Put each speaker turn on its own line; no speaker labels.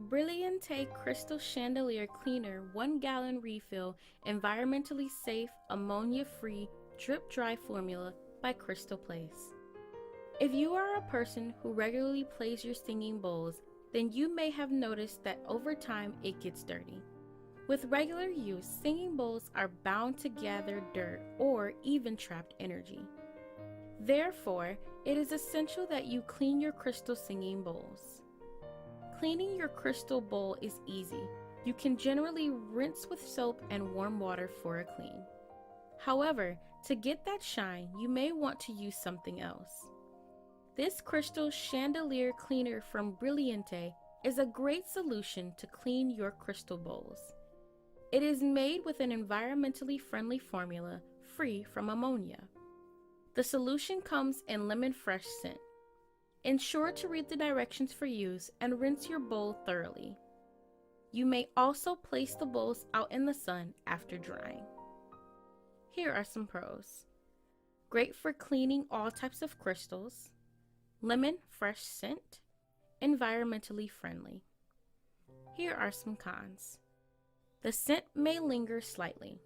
Brilliante Crystal Chandelier Cleaner 1 gallon refill, environmentally safe, ammonia free, drip dry formula by Crystal Place. If you are a person who regularly plays your singing bowls, then you may have noticed that over time it gets dirty. With regular use, singing bowls are bound to gather dirt or even trapped energy. Therefore, it is essential that you clean your crystal singing bowls. Cleaning your crystal bowl is easy. You can generally rinse with soap and warm water for a clean. However, to get that shine, you may want to use something else. This crystal chandelier cleaner from Brilliante is a great solution to clean your crystal bowls. It is made with an environmentally friendly formula free from ammonia. The solution comes in lemon fresh scent. Ensure to read the directions for use and rinse your bowl thoroughly. You may also place the bowls out in the sun after drying. Here are some pros. Great for cleaning all types of crystals. Lemon fresh scent. Environmentally friendly. Here are some cons. The scent may linger slightly.